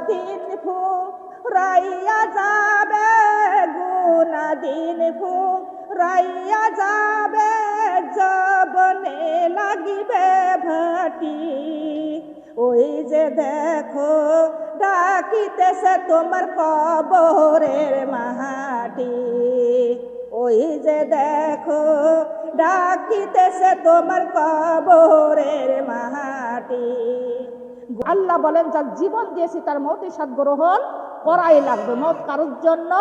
দিন ফুরাইয়া যাবে, গুনা দিন ফুরাইয়া যাবে, যবনে লাগিবে ভাটি। ওই যে দেখো ডাকিতেছে তোমার কবরের মাটি, ওই যে দেখো ডাকিতেছে তোমার কবরের মাটি। আল্লাহ বলেন যার জীবন দিয়েছি তার মৌতের স্বাদ গ্রহণ করাই লাগবে। মৌত কারোর জন্য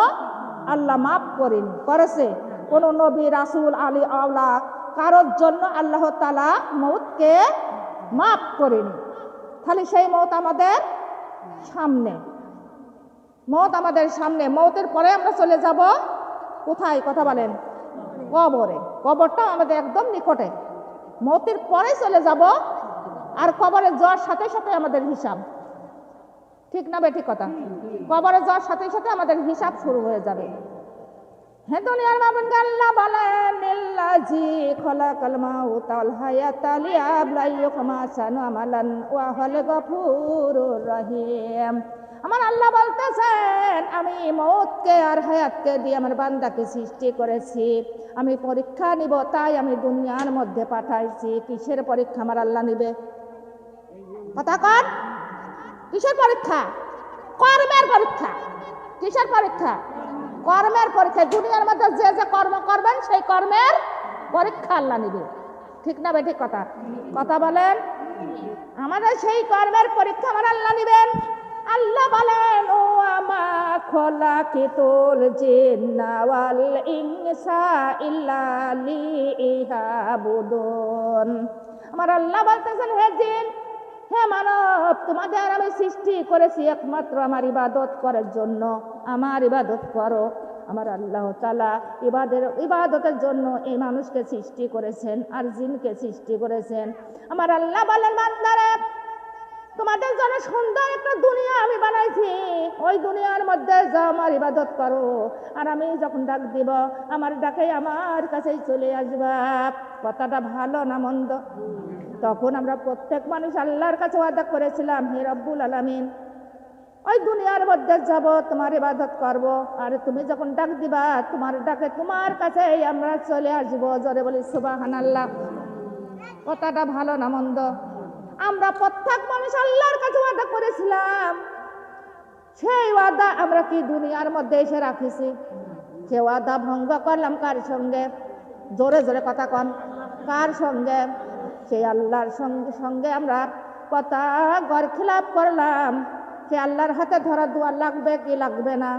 আল্লাহ মাফ করেনি, করেছে? কোন নবী রাসূল আলী আওলা কারোর জন্য আল্লাহ তাআলা মৌতকে মাফ করেনি। তাহলে সেই মৌত আমাদের সামনে, মৌত আমাদের সামনে। মৌতের পরে আমরা চলে যাব কোথায়? কথা বলেন, কবরে। কবরটা আমাদের একদম নিকটে, মৌতের পরে চলে যাব। আর কবরে যাওয়ার সাথে সাথে আমাদের হিসাব, ঠিক না বে? ঠিক কথা। কবরে যাওয়ার সাথে সাথে আমাদের হিসাব শুরু হয়ে যাবে। হে দুনিয়ার মাবুদ, আল্লাহ বলেন লিল্লাযী খালাকাল মাউতা ওয়াল হায়াতা লিয়াবলুয়াকুম আহসানু আমালান ওয়া হুয়াল গফুরুর রহিম। আমার আল্লাহ বলতেছেন আমি মৌতকে আর হায়াতকে দিয়ে আমার বান্দাকে সৃষ্টি করেছি, আমি পরীক্ষা নিব, তাই আমি দুনিয়ার মধ্যে পাঠাইছি। কিসের পরীক্ষা আমার আল্লাহ নিবে? কথা কন, কিসের পরীক্ষা? কর্মের পরীক্ষা। কিসের পরীক্ষা? কর্মের পরীক্ষা। দুনিয়ার মধ্যে যে যে কর্ম করবেন সেই কর্মের পরীক্ষা আল্লাহ নিবে, ঠিক না? ঠিক কথা। কথা বলেন, আমাদের সেই কর্মের পরীক্ষা আমার আল্লাহ নিবেন। আল্লাহ বলেন ও আমা খলাকিতুল জিন্না ওয়াল ইনসা ইল্লা লিয়াবুদুন। আমার আল্লাহ বলতেছেন হে জিন, হে মানব, তোমাদের আমি সৃষ্টি করেছি একমাত্র আমার ইবাদত করার জন্য। আমার ইবাদত করো। আমার আল্লাহ তাআলা ইবাদতের জন্য এই মানুষকে সৃষ্টি করেছেন আর জিনকে সৃষ্টি করেছেন। আমার আল্লাহ বলেন বান্দারে, তোমাদের জন্য সুন্দর একটা দুনিয়া আমি বানাইছি, ওই দুনিয়ার মধ্যে যাও, আমার ইবাদত করো। আর আমি যখন ডাক দিব, আমার ডাকে আমার কাছেই চলে আসবা। কথাটা ভালো না মন্দ? তখন আমরা প্রত্যেক মানুষ আল্লাহর কাছে ওয়াদা করেছিলাম, হে রব্বুল আলামিন, ওই দুনিয়ার মধ্যে যাব, তোমার ইবাদত করব। আর তুমি যখন ডাক দিবা, তোমার ডাকে তোমার কাছেই আমরা চলে আসবো। জোরে বলি সুবহানাল্লাহ। কথাটা ভালো না মন্দ? আমরা প্রত্যেক মানুষ আল্লাহর কাছে ওয়াদা করেছিলাম, সেই ওয়াদা আমরা কি দুনিয়ার মধ্যে এসে রাখিছি? সে ওয়াদা ভঙ্গ করলাম কার সঙ্গে? জোরে জোরে কথা কন, কার সঙ্গে? সেই আল্লাহর সঙ্গে আমরা কথা গরখিলাপ করলাম। সে আল্লাহর হাতে ধরা দোয়া লাগবে কি লাগবে না?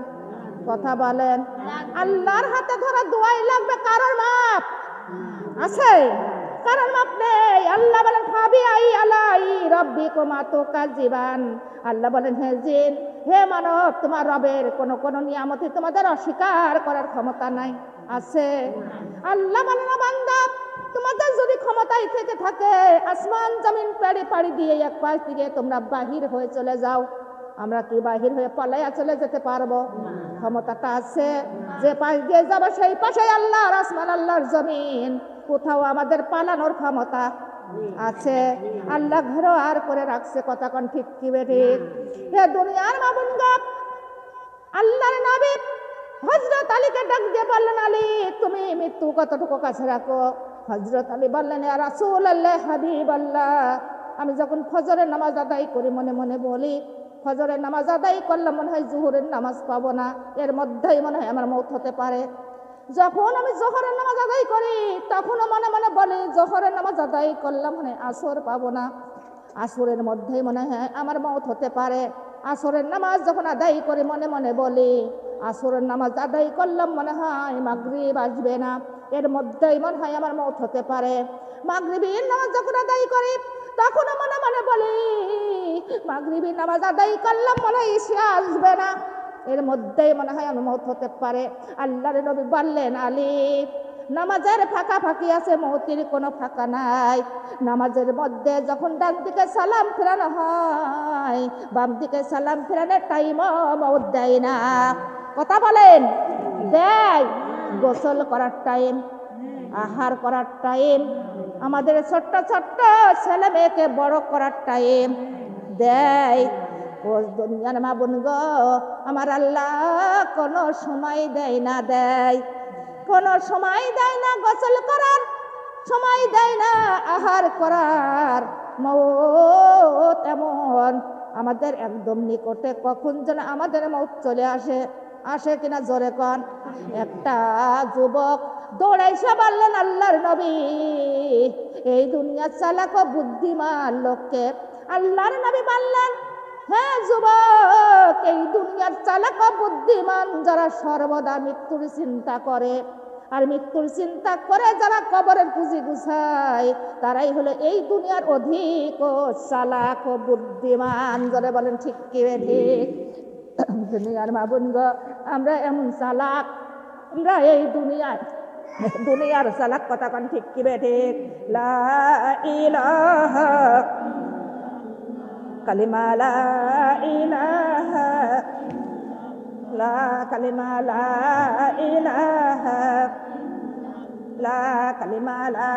কথা বলেন, আল্লাহর হাতে ধরা দোয়াই লাগবে। কারোর মাপ আছে? কারণ মাপ নেই। আল্লাহ বলেন ফাবি আই আলাই রাব্বিকুমা তুকাযিবান। আল্লাহ বলেন হে জিন, হে মানব, তোমার রবের কোন নিয়ামতই তোমাদের অস্বীকার করার ক্ষমতা নাই, আছে? আল্লাহ বলেন বান্দা, তোমাদের যদি ক্ষমতাই থেকে থাকে, আসমান জমিন পাড়ি দিয়ে এক পাশ থেকে তোমরা বাহির হয়ে চলে যাও। আমরা কি বাহির হয়ে পালাইয়া চলে যেতে পারবো? ক্ষমতাটা আছে। যে পাশ দিয়ে যাবো সেই পাশে আল্লাহর আসমান, আল্লাহর জমিন, কোথাও আমাদের পালানোর ক্ষমতা আছে? আল্লাহ ঘর আর করে রাখছে। কথা কোন ঠিক কি বেঠিক? হে দুনিয়ার মামুনগা, আল্লাহর নবী হযরত আলীকে ডাক দিয়ে বললেন, আলী তুমি মৃত্যু কতটুকু কাছে রাখো? হযরত আলী বললেন, ইয়া রাসূলুল্লাহ, হাবিবাল্লাহ, আমি যখন ফজরের নামাজ আদায় করি মনে মনে বলি, ফজরের নামাজ আদায় করলাম মনে হয় জোহরের নামাজ পাবো না, এর মধ্যেই মনে হয় আমার মওত হতে পারে। যখন আমি জোহরের নামাজ আদায় করি তখনও মনে মনে বলি জোহরের নামাজ আদায় করলাম মনে হয় আসর পাবো না, আসরের মধ্যেই মনে হয় আমার মওত হতে পারে। আসরের নামাজ যখন আদায় করি মনে মনে বলি আসরের নামাজ আদায় করলাম মনে হয় মাগরিব আসবে না, এর মধ্যেই মনে হয় আমার মওত হতে পারে। মাগরিবের নামাজ যখন আদায় করি তখনও মনে মনে বলি মাগরিবের নামাজ আদায় করলাম মনে হয় ইশা আসবে না, এর মধ্যেই মনে হয় আমার মওত হতে পারে। আল্লাহর নবী বললেন, আলী নামাজের ফাঁকা ফাঁকি আছে, মওতের কোনো ফাঁকা নাই। নামাজের মধ্যে যখন ডান দিকে সালাম ফেরানো হয়, বাম দিকে সালাম ফেরানোর টাইমও মওত দেয় না। কথা বলেন, দেয়? গোসল করার টাইম, আহার করার টাইম, আমাদের ছোট্ট ছোট্ট ছেলে মেয়েকে বড় করার টাইম দেয়। ও দুনিয়ার মা বোন গো, আমার আল্লাহ কোনো সময় দেয় না, কোনো সময় দেয় না গোসল করার, সময় দেয় না আহার করার। মৌত এমন আমাদের একদম নিকটে, কখন যেন আমাদের মৌত চলে আসে কিনা জোরে কন। একটা যুবক দৌড়াইসা বললেন আল্লাহর নবী, এই দুনিয়া চালাক ও বুদ্ধিমান লোককে। আল্লাহর নবী বললেন, হ্যাঁ যুবক, এই দুনিয়ার চালাক ও বুদ্ধিমান যারা সর্বদা মৃত্যুর চিন্তা করে, আর মৃত্যুর চিন্তা করে যারা কবরের পুঁজি গুছায়, তারাই হলো এই দুনিয়ার অধিক ও চালাক ও বুদ্ধিমান। যারা বলেন ঠিক কি ঠিক? দুনিয়ার মা বোন গো, আমরা এমন চালাক, আমরা এই দুনিয়ার চালাক কথা কন ঠিক কি ঠিক? লা ইলাহা কালিমা, লা ইলাহা, লা কালিমা, লা ইলাহা, লা কালিমা, লা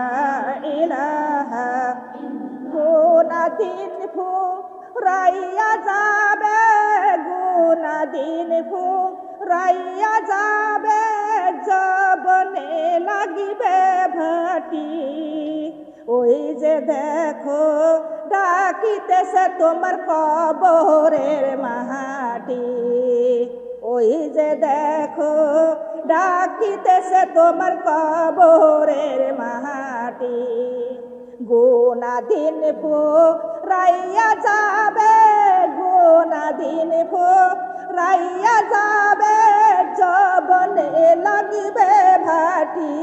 ইলাহা। গুনা দিন ফুরাইয়া যাবে, গুনা দিন ফুরাইয়া যাবে, জবনে লাগিবে ভাটি। ওই যে দেখো ডাকিতেছে তোমার কবরের মাটি, ওই যে দেখো ডাকিতেছে তোমার কবরের মাটি। গুনা দিন ফুরাইয়া যাবে, গুনা দিন ফুরাইয়া যাবে, জবনে লাগিবে ভাটি।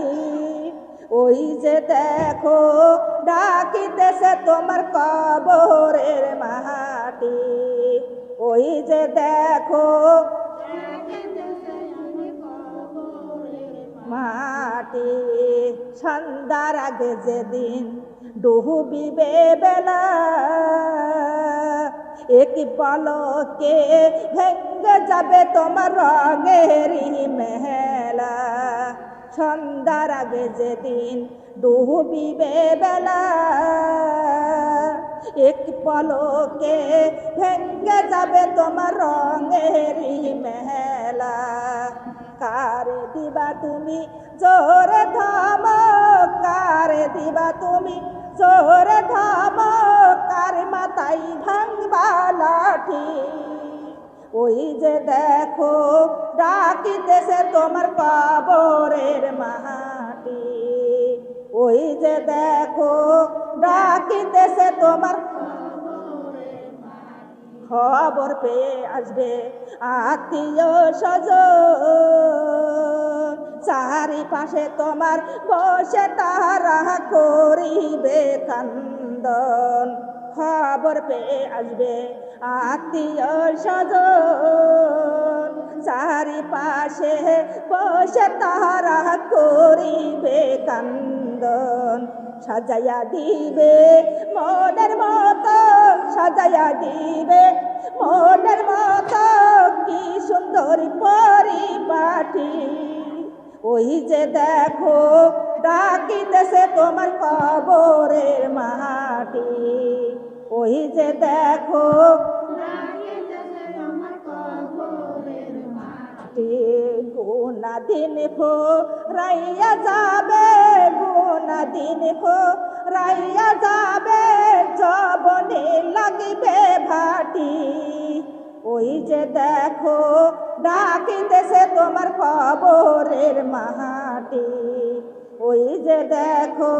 ওই যে দেখো ডাকিতেছে তোমার কবরের মাটি, ওই যে দেখো মাটি। সন্ধ্যার আগে যেদিন ডুবিবে বেলা, এক পলকে ভেঙে যাবে তোমার রঙেরই মেলা। সন্ধ্যার আগে যেদিন ডুবিবে বেলা, এক পলকে ভেঙে যাবে তোমার রঙেরই মেলা। কারে দিবা তুমি জোরে ধমক, কারে দিবা তুমি জোরে ধমক, কার মাথায় ভাঙবা লাঠি। ওই যে দেখো ডাকিতেছে তোমার কবরের মাটি, ওই যে দেখো ডাকিতেছে তোমার। খবর পেয়ে আসবে আত্মীয় স্বজন, চারিপাশে তোমার বসে তারা করিবে কান্দন। খবর পেয়ে আসবে আত্মীয় স্বজন, চারিপাশে বসে তারা করিবে কান্দন। সাজাইয়া দিবে মনের মতো, সাজাইয়া দিবে মনের মতো, কি সুন্দর পরিপাটি। ওই যে দেখো ডাকিতেছে তোমার কবরের মাটি, ওই যে দেখো গুনা দিন ফুরাইয়া যাবে, গুনা দিন ফুরাইয়া যাবে, জবনে লাগিবে ভাটি। ওই যে দেখো ডাকিতেছে তোমার কবরের মাটি, ওই যে দেখো।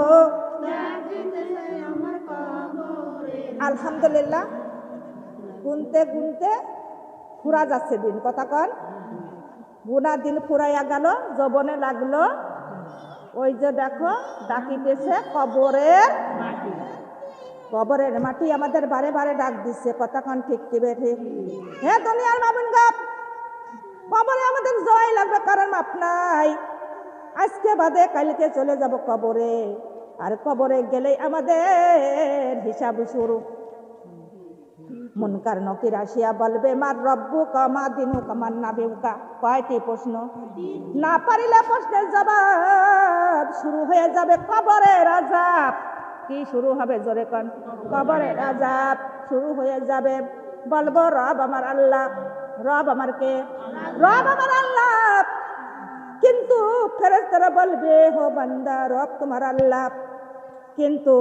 আলহামদুলিল্লাহ, গুনতে গুনতে ফুরা যাচ্ছে দিন, কথা কন। গুনা দিন ফুরাইয়া গেল, জবনে লাগলো। ওই যে দেখো ডাকিতেছে কবরের মাটি, কবরের মাটি আমাদের বারে বারে ডাক দিচ্ছে, কথা কন ঠিক কি ঠিক? হ্যাঁ দুনিয়ার মামুন গাপ, কবরে আমাদের জয় লাগবে, কারণ মাপ নাই। আজকে বাদে কালকে চলে যাব কবরে, আর কবরে গেলেই আমাদের হিসাব শুরু। মুনকার নকির আসিয়া বলবে মার রব্বু কমা দিনু কমান নাবিউকা। কয়টি প্রশ্ন, না পারিলে প্রশ্নের জবাব শুরু হয়ে যাবে কবরের আযাব। কি শুরু হবে জোরে কন? কবরের আযাব শুরু হয়ে যাবে। বলবো রব আমার আল্লাহ। রব আমার কে? রব আমার আল্লাহ। কিন্তু ফেরেশতারা বলবে, হো বান্দা, রব তোমার আল্লাহ, কিন্তু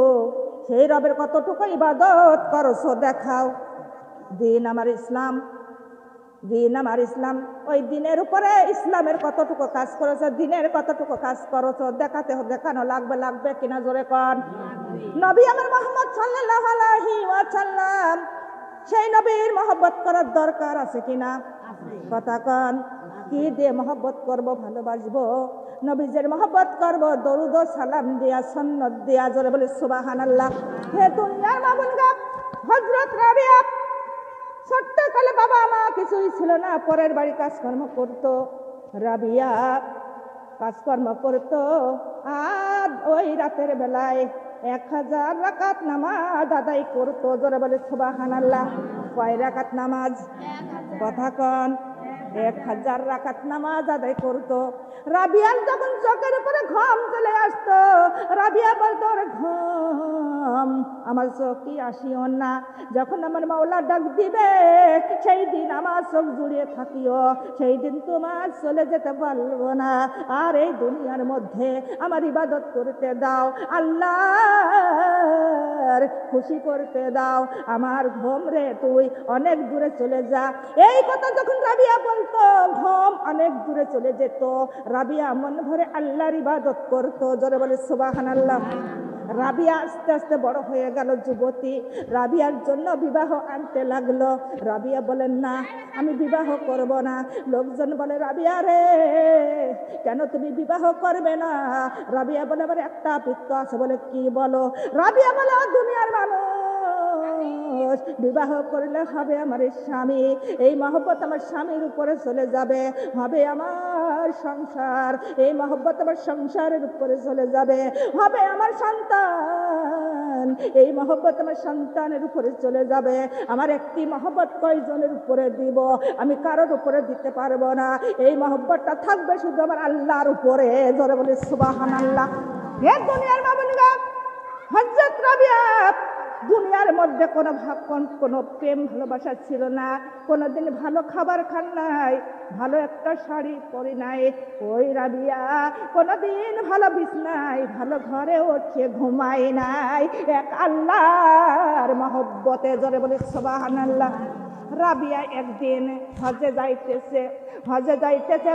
সেই রবের কতটুকু ইবাদত করছো দেখাও। দিন আমার ইসলাম, দিন আমার ইসলাম, ওই দিনের উপরে ইসলামের কতটুকু কাজ করেছো, দিনের কতটুকু কাজ করেছো দেখানো লাগবে কিনা জোরে কন। নবী আমার মুহাম্মদ সাল্লাল্লাহু আলাইহি ওয়াসাল্লাম, সেই নবীর মহব্বত করার দরকার আছে কিনা? কথা কন। কি দিয়ে মহব্বত করব, ভালোবাসবো? নবীজের মহব্বত করব দরুদ ও সালাম দিয়া, সন্নত দিয়া, জোরে বলে সুবহানাল্লাহ। হে দুনিয়ার মা বোনগা, হযরত রাবিয়া ছোট্টকালে বাবা মা কিছুই ছিল না, পরের বাড়ি কাজকর্ম করতো। রাবিয়া কাজকর্ম করতো, আর ওই রাতের বেলায় 1000 রাকাত নামাজ আদায় করতো। জোরে বলে সুবহানাল্লাহ। কয় রাকাত নামাজ? কথা কন। 1000 রাকাত নামাজ আদায় করতো। রাবিয়ার যখন চোখের উপরে ঘাম চলে আসতো, রাবিয়া বলতো, ওরে ঘাম, আমার চোখ কি আসিও না, যখন আমার মাওলা ডাক দিবে সেই দিন আমার চোখ জুড়িয়ে থাকিও, সেই দিন তোমার চলে যেতে পারবো না। আর এই দুনিয়ার মধ্যে আমার ইবাদত করতে দাও, আল্লাহর খুশি করতে দাও, আমার ঘুম রে তুই অনেক দূরে চলে যা। এই কথা যখন রাবিয়া বলতো, ঘুম অনেক দূরে চলে যেত। রাবিয়া মন ভরে আল্লাহর ইবাদত করতো। জোরে বলে সুবহানাল্লাহ। রাবিয়া আস্তে আস্তে বড় হয়ে গেল, যুবতী। রাবিয়ার জন্য বিবাহ আনতে লাগলো। রাবিয়া বলেন, না, আমি বিবাহ করব না। লোকজন বলে, রাবিয়া রে, কেন তুমি বিবাহ করবে না? রাবিয়া বলে, আমার একটা পিত্ত আছে। বলে, কি বলো? রাবিয়া বলে, দুনিয়ার মানুষ বিবাহ করলে হবে আমার স্বামী, এই মহব্বত আমার স্বামীর উপরে চলে যাবে, হবে আমার সংসার, এই মহব্বত আমার সংসারের উপরে চলে যাবে, হবে আমার সন্তান, এই মহব্বত আমার সন্তানের উপরে চলে যাবে। আমার একটি মহব্বত কয়জনের উপরে দিব? আমি কারোর উপরে দিতে পারবো না। এই মহব্বতটা থাকবে শুধু আমার আল্লাহর উপরে। জোরে বলে সুবহানাল্লাহ। হে দুনিয়ার মা বোনেরা, হযরত রাবিয়া দুনিয়ার মধ্যে কোনো প্রেম ভালোবাসা ছিল না, কোনোদিন ভালো খাবার খান নাই, ভালো একটা শাড়ি পরি নাই। ওই রাবিয়া কোনোদিন ভালো বিছনায়, ভালো ঘরে উঠে ঘুমাই নাই, এক আল্লাহর মহব্বতে। জোরে বলে সুবহানাল্লাহ। রাবিয়া একদিন হজে যাইতেছে,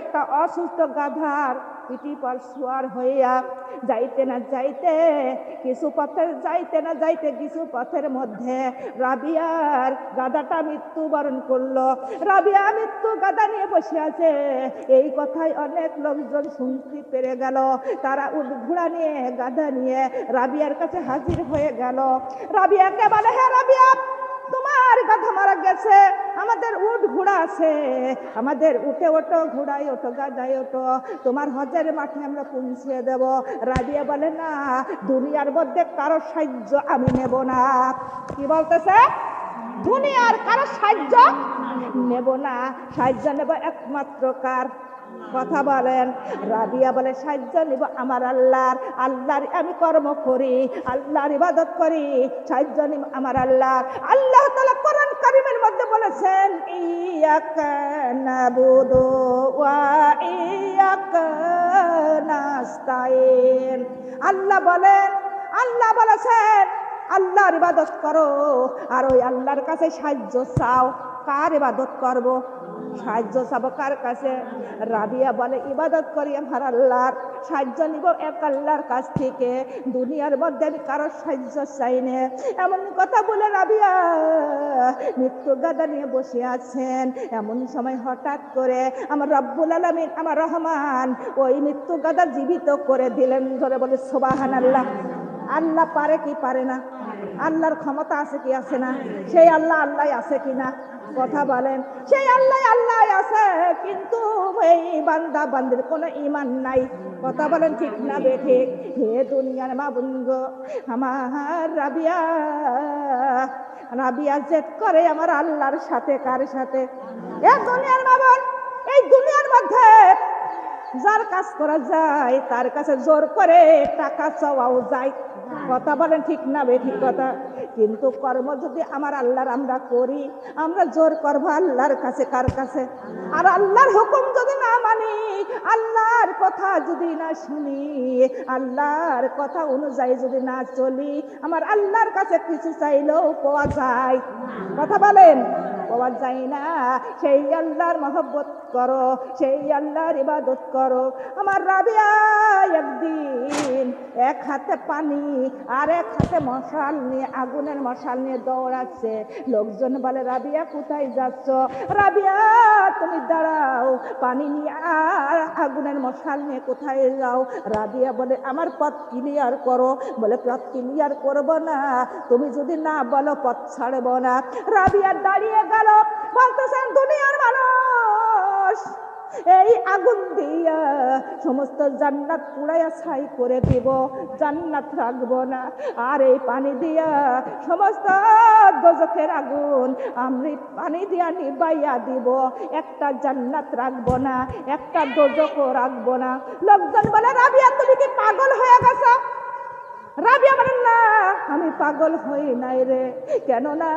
একটা অসুস্থ গাধার পিঠি পর সওয়ার হইয়া যাইতে না যাইতে কিছু পথের মধ্যে রাবিয়ার গাধাটা মৃত্যুবরণ করলো। রাবিয়া মৃত্যু গাধা নিয়ে বসে আছে, এই কথাই অনেক লোকজন শুনতে পেরে গেল। তারা উট ঘোড়া নিয়ে, গাধা নিয়ে রাবিয়ার কাছে হাজির হয়ে গেল। রাবিয়াকে বলে, হে রাবিয়া, তোমার গাধা মারা গেছে, আমাদের উট ঘোড়া আছে, আমাদের উঠে ওঠো, ঘোড়ায় ওঠো, গাধায় ওঠো, তোমার হজের মাঠে আমরা পৌঁছে দেব। রাবিয়া বলে, না, দুনিয়ার মধ্যে কারো সাহায্য আমি নেব না। কি বলতেছে? দুনিয়ার কারো সাহায্য নেব না, সাহায্য নেব একমাত্র কার? কথা বলেন। রাবিয়া বলে, সাহায্য নিব আমার আল্লাহর। আল্লাহর আমি কর্ম করি, আল্লাহর ইবাদত করি, সাহায্য নিব আমার আল্লাহর। আল্লাহ তাআলা কোরআন কারীমের মধ্যে বলেছেন, ইয়াকা নাবুদু ওয়া ইয়াকা নাস্তাইন। আল্লাহ বলেছেন, আল্লাহর ইবাদত করো, আর ওই আল্লাহর কাছে সাহায্য চাও। কার ইবাদত করব? সাহায্য চাবো কার কাছে? রাবিয়া বলে, ইবাদত করি আমার আল্লাহর, সাহায্য নিব এক আল্লাহর কাছ থেকে, দুনিয়ার মধ্যে আমি কারোর সাহায্য চাই না। এমন কথা বলে রাবিয়া মৃত্যু গাদা নিয়ে বসে আছেন। এমন সময় হঠাৎ করে আমার রব্বুল আলামিন, আমার রহমান, ওই মৃত্যু গাদা জীবিত করে দিলেন। ধরে বলে সুবহানাল্লাহ। আল্লাহ পারে কি পারে না? আল্লাহর ক্ষমতা আছে কি আছে না? সেই আল্লাহ আছে কিনা? কথা বলেন। সেই আল্লাহ আছে, কিন্তু এই বান্দা বান্দির কোনো ঈমান নাই। কথা বলেন ঠিক না বেঠিক? হে দুনিয়ার মা বোনগো, আমার রাবিয়া জেদ করে আমার আল্লাহর সাথে। কার সাথে? এ দুনিয়ার মা বোন, এই দুনিয়ার মধ্যে যার কাজ করা যায় তার কাছে জোর করে টাকা চাওয়াও যায়। কথা বলেন ঠিক না বেঠিক কথা? কিন্তু কর্ম যদি আমার আল্লাহর আমরা করি, আমরা জোর করবো আল্লাহর কাছে, কার কাছে? আর আল্লাহর হুকুম যদি না মানি, আল্লাহর কথা যদি না শুনি, আল্লাহর কথা অনুযায়ী যদি না চলি, আমার আল্লাহর কাছে কিছু চাইলেও পাওয়া যায়। কথা বলেন, পাওয়া যায় না। সেই আল্লাহর মহব্বত করো, সেই আল্লাহর ইবাদত করো। আমার রাবিয়া একদিন এক হাতে পানি আর এক হাতে মশাল নিয়ে, আগুনের মশাল নিয়ে দৌড়াচ্ছে। লোকজন বলে, রাবিয়া কোথায় যাচ্ছ? রাবিয়া তুমি দাঁড়াও, পানি নিয়ে আর আগুনের মশাল নিয়ে কোথায় যাও? রাবিয়া বলে, আমার পথ ক্লিয়ার করো। বলে, পথ ক্লিয়ার করবো না, তুমি যদি না বলো পথ ছাড়বো না। রাবিয়া দাঁড়িয়ে গেল, বলতেছেন, দুনিয়ার মানুষ, এই আগুন দিয়া সমস্ত জান্নাত পুড়াইয়া ছাই করে দিব, জান্নাত রাখবো না। আর এই পানি দিয়া সমস্ত দোজখের আগুন আমি পানি দিয়া নিবাইয়া দিব, একটা জান্নাত রাখবো না, একটা দোজখও রাখবো না। লোকজন বলে, রাবিয়া তুমি কি পাগল হয়ে গেছো? রাবিয়া বলেন, না আমি পাগল হই নাই রে। কেননা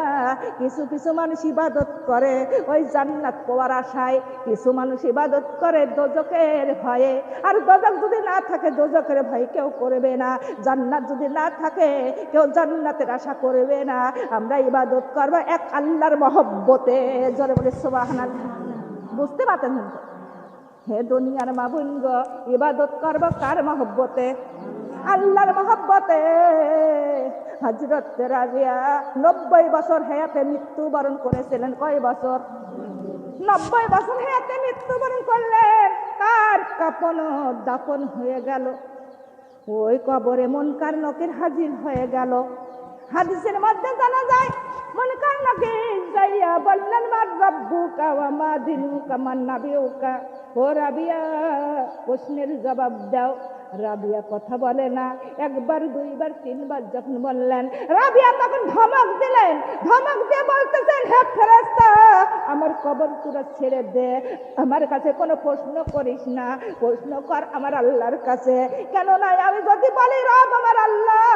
কিছু কিছু মানুষ ইবাদত করে ওই জান্নাত পাওয়ার আশায়, কিছু মানুষ ইবাদত করে দোজখের ভয়ে। আর দোজখ যদি না থাকে, দোজখের ভয় কেউ করবে না। জান্নাত যদি না থাকে, কেউ জান্নাতের আশা করবে না। আমরা ইবাদত করবো এক আল্লাহর মহব্বতে। জোরে বলে সুবহানাল্লাহ। বুঝতে পারতেন? হে দুনিয়ার মাবুন গো, ইবাদত করবো কার মহব্বতে? আল্লাহর মহব্বতে। হযরত রাবিয়া 90 বছর হায়াতে মৃত্যুবরণ করেছিলেন। কয় বছর? 90 বছর হায়াতে মৃত্যুবরণ করলেন। তার কাফন দাফন হয়ে গেল। ওই কবরে মুনকার নকির হাজির হয়ে গেল। হাদিসের মধ্যে জানা যায়, মুনকার নকির যাইয়া বললেন, মা রাব্বুকা ওয়া মা দিনুকা মান নাবিয়ুকা। ও রাবিয়া, প্রশ্নের জবাব দাও। রাবিয়া কথা বলে না। একবার, দুইবার, তিনবার যখন বললেন, রাবিয়া তখন ধমক দিলেন। ধমক দিয়ে বলতেছেন, হে ফেরেশতা, আমার কবর তোরা ছেড়ে দে, আমার কাছে কোনো প্রশ্ন করিস না, প্রশ্ন কর আমার আল্লাহর কাছে। কেননা আমি যদি বলি রব আমার আল্লাহ,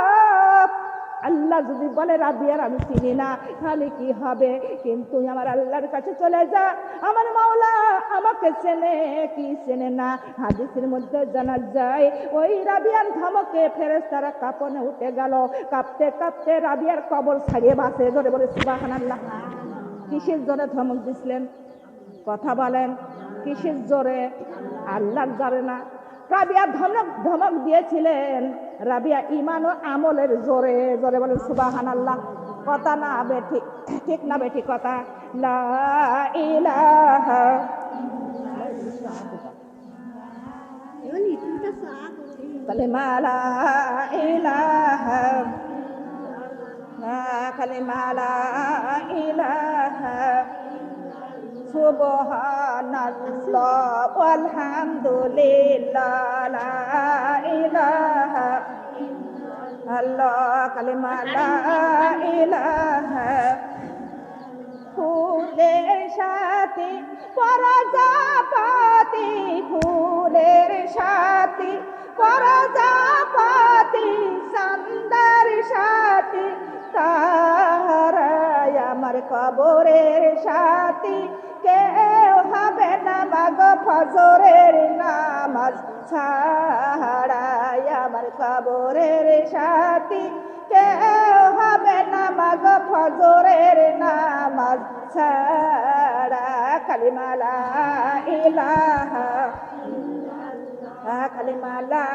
আল্লাহ যদি বলে রাবিয়ার আমি চিনি না, তাহলে কি হবে? কিন্তু আমার আল্লাহর কাছে চলে যা, আমার মাওলা আমাকে চেনে কি চেনে না। হাদিসের মধ্যে জানা যায়, ওই রাবিয়ার ধমকে ফেরেশতারা কাঁপনে উঠে গেল। কাঁপতে কাঁপতে রাবিয়ার কবর ছাড়িয়ে বাঁচে। ধরে বলে সুবহানাল্লাহ। কিসের জোরে ধমক দিছিলেন? কথা বলেন, কিসের জোরে? আল্লাহর জোরে না। রাবিয়া ধমক দিয়েছিলেন রাবিয়া ঈমান ও আমলের জোরে। জোরে বলেন সুবহানাল্লাহ। কথা না বেঠিক? ঠিক না বেঠিক কথা? লা ইলাহা কালিমা, লা ইলাহা, কালিমা লা ইলাহা, সুবহানাল্লাহ আলহামদুলিল্লাহ, লা ইলাহা আল্লাহ, কালিমা লা ইলাহা। ফুলের সাথে প্রজাপতি, ফুলের সাথে প্রজাপতি, চাঁদের সাথে তারাই আমার কবরের সাথী। কেউ হবে না মাগো ফজরের নামাজ ছাড়াই আমার কবরের সাথী। কেউ হবে না মাগো ফজরের নামাজ ছাড়া। কালিমা লা ইলাহা, কালিমা লা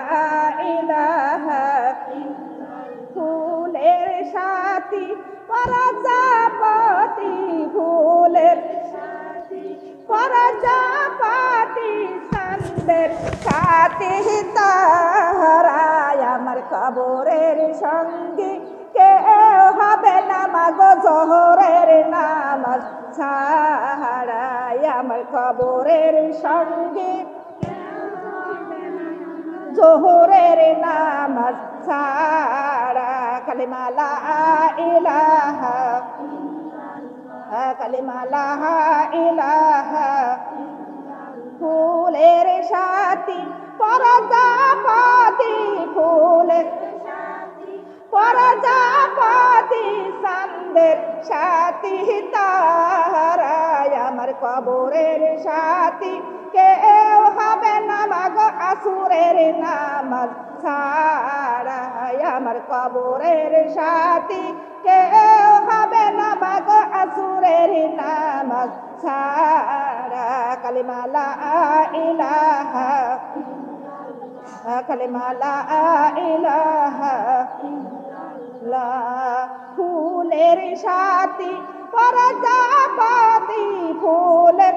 ইলাহা। ফুলের সাথী প্রজাপতি, ফুলের প্রজাপতি, চাঁদের সাথী তারাই আমার কবরের সঙ্গী। কেউ হবে না মাগো জোহরের নামাজ ছাড়াই আমার কবরের সঙ্গী। জোহরের নামাজ ছাড়া। কালিমা লা ইলাহা, কালিমা লা ইলাহা। ফুলের সাথী প্রজাপতি ফুলের প্রজাপতি চাঁদের সাথী তারায় আমার কবরের সাথী কেউ হবে না মাগো আসুরের নামাজ ছাড়ায় আমার কবরের সাথী কেউ হবে না মাগো আসুরের নামাজ ছাড়া কালিমা লা ইলাহা কালিমা লা ইলাহা ফুলের সাথী প্রজাপতি ফুলের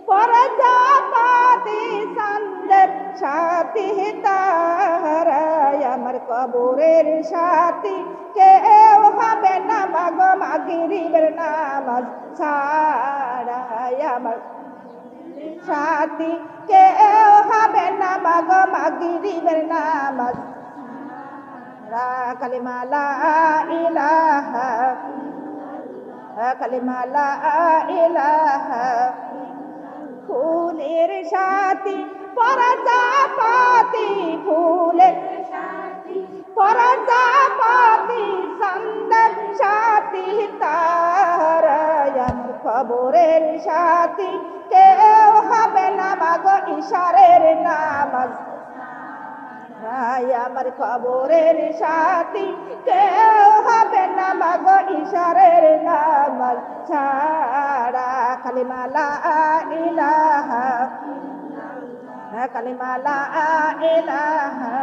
প্রজাপতি চাঁদের সাথী তারায় আমার কবরের সাথী কেউ হবে না মাগো মাগরিবের নামাজ ছাড়ায় আমার সাথী কেউ হবে না মাগো মাগরিবের নামাজ কালিমা লা ইলাহা কালিমা লা ইলাহা ফুলের সাথী প্রজাপতি ফুলের প্রজাপতি চাঁদের সাথী তারায় আমার কবরের সাথী কেউ হবে না মাগো ইশারের নামাজ আমার কবরের সাথী কেউ হবে না মাগো ইশারের নামাজ ছাড়া কালিমা লা ইলাহা কালিমা লা ইলাহা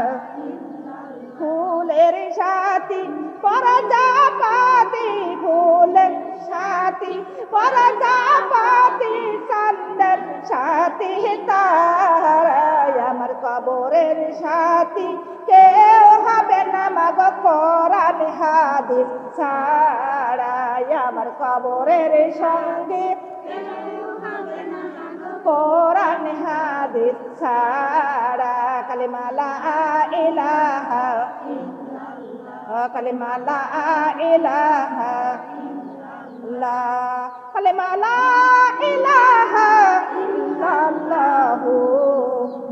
ফুলের সাথী প্রজাপতি ফুলের সাথী প্রজাপতি চাঁদের সাথী তারায় আমার কবরের সাথী কেউ হবে না মাগো কোরআন হাদিস ছাড়ায় আমার কবরের সঙ্গে কোরআন হাদিস ছাড়া কালিমা লা ইলাহা কালিমা লা ইলাহা কালিমা লা ইলাহা ইল্লাল্লাহু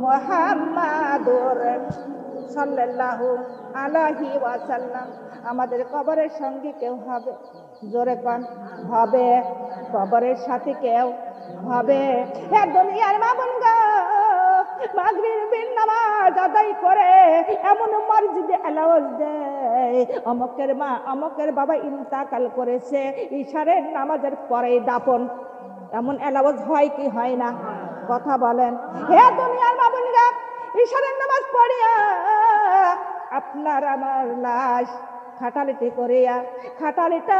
মুহাম্মাদুর সাল্লাল্লাহু আলাইহি ওয়াসাল্লাম আমাদের কবরের সঙ্গী কেউ হবে জোরে কোন হবে কবরের সাথে কেউ হবে হে দুনিয়ার মামুন গো মাগরিবের নামাজ আদায় করে এমন মসজিদে আওয়াজ দেয় অমকের মা অমকের বাবা ইন্তেকাল করেছে ইশারের নামাজের পরে দাফন এমন আওয়াজ হয় কি হয় না কথা বলেন হে দুনিয়ার মামুন গো ইশারের নামাজ পড়িয়া আপনার আমার লাশ খাটালিটি করিয়া খাটালিটা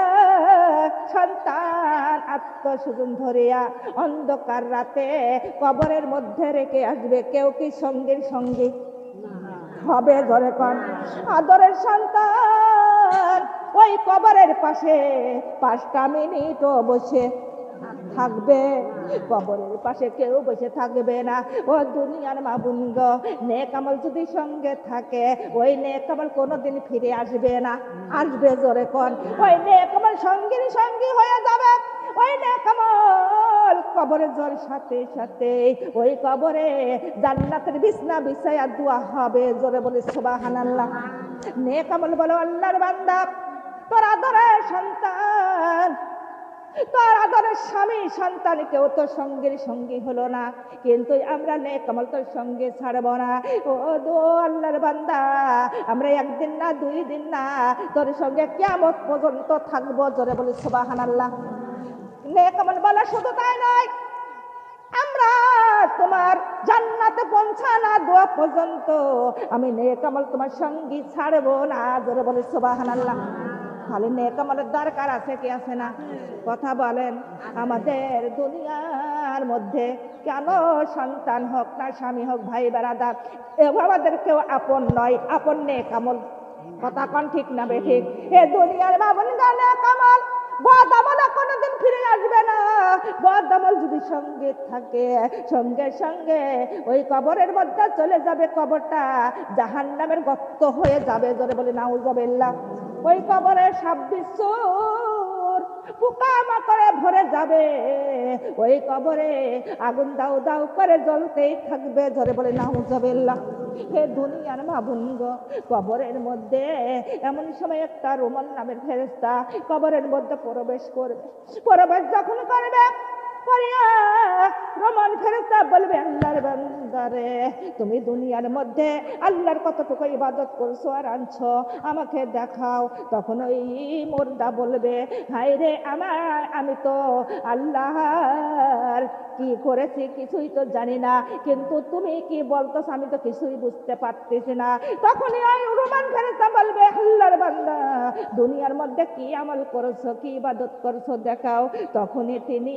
সন্তান আত্মস্বজন ধরিয়া অন্ধকার রাতে কবরের মধ্যে রেখে আসবে কেউ কি সঙ্গীর সঙ্গী হবে ধরে কোন আদরের সন্তান ওই কবরের পাশে 5টা মিনিটও বসে থাকবে কবরের পাশে কেউ বসে থাকবে না ও দুনিয়ার মাবুন গো নেক আমল যদি সঙ্গে থাকে ওই নেক আমল কোনোদিন ফিরে আসবে না আসবে জোরে কোন ওই নেক আমল সঙ্গীর সঙ্গী হয়ে যাবে ওই নেক আমল কবরে জোর সাথে সাথে ওই কবরে জান্নাতের বিছনা বিছায়া দোয়া হবে জোরে বলে সুবহানাল্লাহ নেক আমল বলো আল্লাহর বান্দা তোর আদরের সন্তান তোর আদরের স্বামী সন্তান কেউ তোর সঙ্গীর সঙ্গী হলো না কিন্তু আমরা নেক আমল তোর সঙ্গে ছাড়বো না ও দো আল্লাহর বান্দা আমরা একদিন না 2 দিন না তোর সঙ্গে কিয়ামত পর্যন্ত থাকবো জোরে বলি সুবহানাল্লাহ নেক আমল বলা শুধু তাই নয় আমরা তোমার জান্নাতে পৌঁছানা দোয়া পর্যন্ত আমি নেক আমল তোমার সঙ্গী ছাড়বো না জোরে বলি সুবহানাল্লাহ তাহলে নেক আমলের দরকার আছে কি আছে না কথা বলেন আমাদের দুনিয়ার মধ্যে কেন সন্তান হোক না স্বামী হোক ভাই বেড়াদার আমাদের কেউ আপন নয় আপন নেক আমল কথা কোন ঠিক না বে ঠিক এ দুনিয়ার মামুন গানে কামাল বদ আমল কোনোদিন ফিরে আসবে না বদ আমল যদি সঙ্গে থাকে সঙ্গে সঙ্গে ওই কবরের মধ্যে চলে যাবে কবরটা জাহান্নামের গর্ত হয়ে যাবে জোরে বলে নাউজুবিল্লাহ ওই কবরে 26 পোকামাকড়ে ভরে যাবে, ওই কবরে আগুন দাউ দাউ করে জ্বলতেই থাকবে। ধরে বলে নাউজুবিল্লাহ। হে দুনিয়ার মা বোনগ, কবরের মধ্যে এমন সময় একটা রোমান নামের ফেরেশতা কবরের মধ্যে প্রবেশ করবে। প্রবেশ যখন করবে রোমান ফেরেশতা বলবে, আল্লাহর বান্দারে, তুমি দুনিয়ার মধ্যে আল্লাহর কতটুকু ইবাদত করছো আর আনছো, আমাকে দেখাও। তখন ওই মুর্দা বলবে, হায় রে আমি তো আল্লাহর কি করেছি কিছুই তো জানি না, কিন্তু তুমি কি বলতেছ আমি তো কিছুই বুঝতে পারতেছি না। তখনই ওই রোমান ফেরেশতা বলবে, আল্লাহর বান্দা, দুনিয়ার মধ্যে কি আমল করছো, কি ইবাদত করছো দেখাও। তখনই তিনি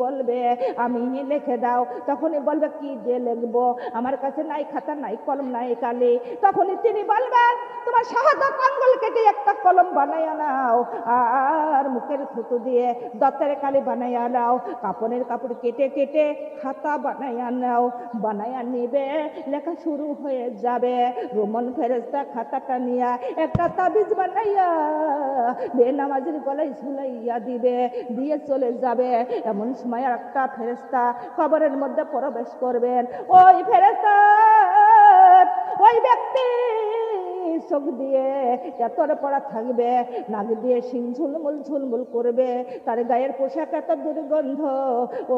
বলবে, আমি লিখে দাও। তখনই বলবে, কি দিয়ে লিখবো, আমার কাছে নাই খাতা, নাই কলম, নাই কালি। তখনই তিনি বলবেন, তোমার শাহাদাত আঙ্গুল কেটে একটা কলম বানাইয়া নাও, আর মুখের থুতু দিয়ে দত্তের কালি বানাইয়া নাও, কাপড়ের কাপড় কেটে কেটে খাতা বানাইয়া নাও। বানাইয়া নিবে, লেখা শুরু হয়ে যাবে। রোমান ফেরেশতা খাতাটা নিয়ে একটা তাবিজ বানাইয়া বেনামাজির গলায় ঝুলাইয়া দিবে, দিয়ে চলে যাবে। এমন সময় একটা ফেরেশতা কবরের মধ্যে প্রবেশ করবেন। ওই ফেরেশতা ওই ব্যক্তি চোখ দিয়ে এতর পড়া থাকবে, নাক দিয়ে শিং ঝুলমুল ঝুলমুল করবে, তার গায়ের পোশাক এত দুর্গন্ধ।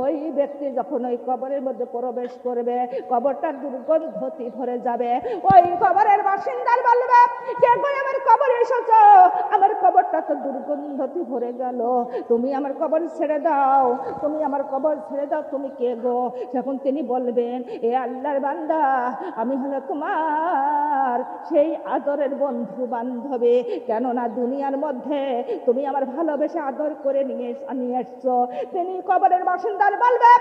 ওই ব্যক্তি যখন ওই কবরের মধ্যে প্রবেশ করবে, কবরটার দুর্গন্ধতি ভরে যাবে। ওই কবরের বাসিন্দার বলবে, কে করে আমার কবরে এসেছো, আমার কবরটা তো দুর্গন্ধতি ভরে গেল, তুমি আমার কবর ছেড়ে দাও, তুমি আমার কবর ছেড়ে দাও, তুমি কে গো? তখন তিনি বলবেন, এ আল্লাহর বান্দা, আমি হলো তোমার সেই আদরের বন্ধু বান্ধবী, কেননা দুনিয়ার মধ্যে তুমি আমার ভালোবেসে আদর করে নিয়ে এসছো। তিনি কবরের বাসিন্দার বলবে,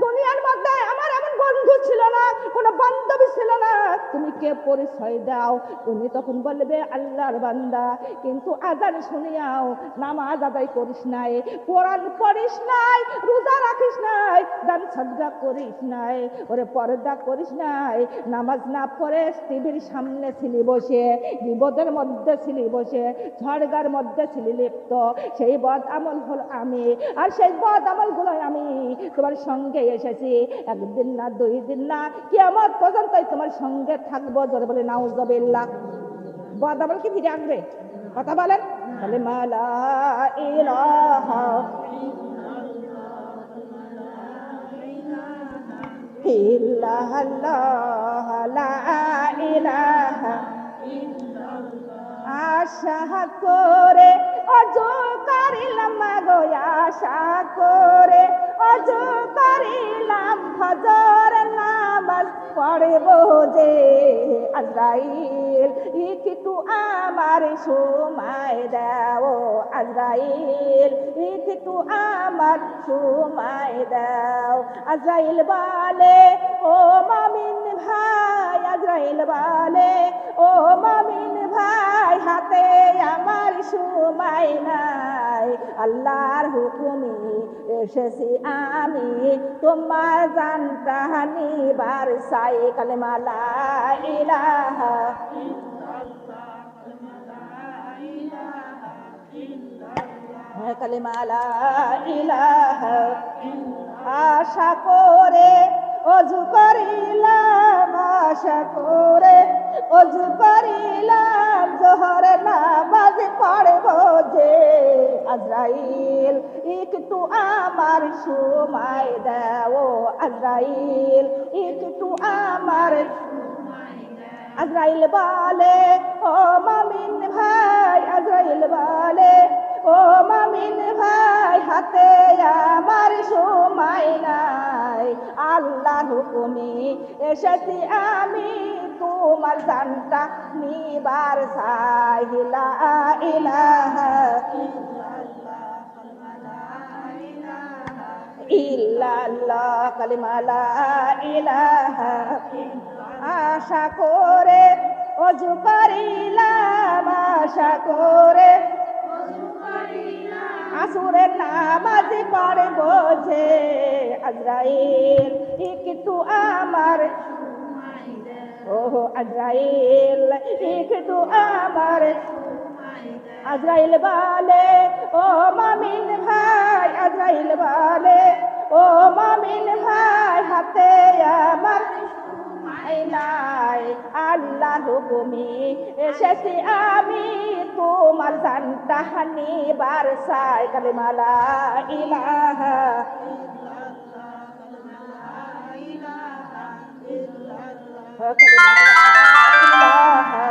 দুনিয়ার মধ্যে আমার এমন বন্ধু ছিল না, কোনো বান্ধবী ছিল না, তুমি কে পরিচয় দাও? তুমি তখন বলবে, আল্লাহর বান্দা, কিন্তু আজান শুনিয়াও নামাজ আদায় করিস নাই, কোরআন পড়িস নাই, রোজা রাখিস নাই, দান সাদকা করিস নাই, ওরে পর্দা করিস নাই, নামাজ না পড়ে টিভির সামনে ছিলি বসে, বিপদের মধ্যে ছিলি বসে, ঝড়গার মধ্যে ছিলি লিপ্ত। সেই বদ আমল হল আমি, আর সেই বদ আমল গুলো আমি তোমার সঙ্গে এসেছি, একদিন না, দুই দিন না, কিয়ামত পর্যন্তই তোমার সঙ্গে থাকবো। জোরে বলে নাউজুবিল্লাহ। বদ আমল কি ফিরে আসবে? কথা বলেন। তাহলে মালা ইলাহা ইল্লাল্লাহ, লা ইলাহা আশা করে অজু করিলাম গো, আশা করে অজু করিলাম, ফজর নামাজ পড়ব যে, আজরাইল একটু আমার সময় দাও, আজরাইল একটু আমার সময় দাও। আজরাইল বলে, ও মুমিন ভাই, আজরাইল বলে, ও মুমিন ভাই, হাতে আমার সময় নাই, আল্লাহর হুকুমে এসেছি আমি তোমার জানটা নিবার চাই। কালেমা লা ইলাহা ইল্লাল্লাহ, কালেমা লা ইলাহা। আশা করে অজু করিলাম, আশা করে অজু করিলাম, জোহর নামাজ পড়ব যে, আজরাইল একটু আমার সময় দাও, আজরাইল একটু আমার। আজরাইল বলে, ও মুমিন ভাই, আজরাইল বলে, ও মুমিন ভাই, হাতে আমার সময় নাই, আল্লাহর হুকুমে এসেছি আমি তোমার জানটা নিবার চাই। লা ইলাহা ইল্লাল্লাহ, কালিমা লা ইলাহা। আশা করে অজু করিলাম, আশা করে আসরের নামাজ পড়ব যে, আজরাইল একটু আমার, ও আজরাইল একটু আমার আজরাইল বলে ও মুমিন ভাই, আজরাইল বলে ও মুমিন ভাই, হাতে আমার নাই, আল্লাহর হুকুমে এসেছি আমি তোমার জানটা নিবার চাই। কালিমা লা ইলাহা কালিমা লা ইলাহা।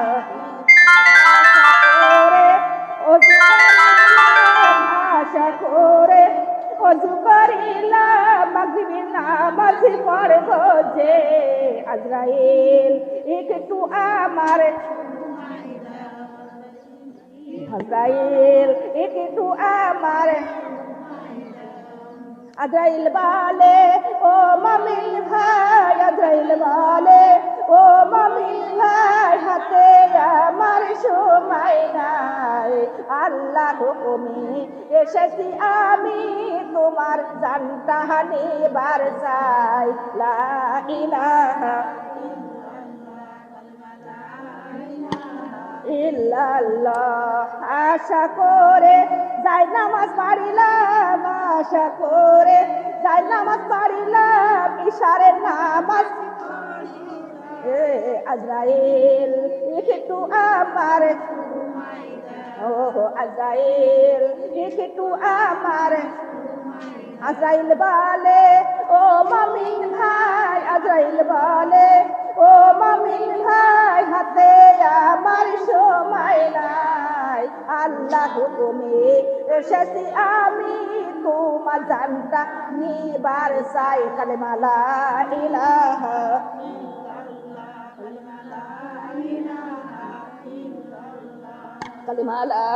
আশা করে অজু করিলাম, মাগরিবের নামাজ পড়ব যে, আজরাইল একটু আমার, আজরাইল একটু আমার। আজরাইল বলে ও মুমিন ভাই, আজরাইল বলে ও মুমিন ভাই, হাতে আমার সময় নাই, আল্লাহর হুকুমে এসেছি আমি তোমার জানটা নিবার চাই। লা ইলাহা ইল্লাল্লাহ। আশা করে যাই নামাজ পড়িলাম, আশা করে যাই নামাজ পড়িলাম, ইশারের নামাজ। আজরাইল একটু আমার, ও আজরাইল একটু আমার। আজরাইল বলে ও মুমিন ভাই, আজরাইল বলে ও মুমিন ভাই, হাতে আমার সময় নাই, আল্লাহর হুকুমে এসেছি আমি তোমার জানটা নিবার চাই। কালিমা লা ইলাহা কালিমা লা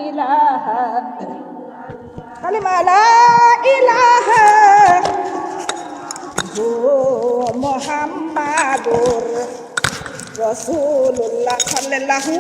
ইলাহা কালিমা লা ইলাহা মুহাম্মাদুর রাসূলুল্লাহ সাল্লাল্লাহু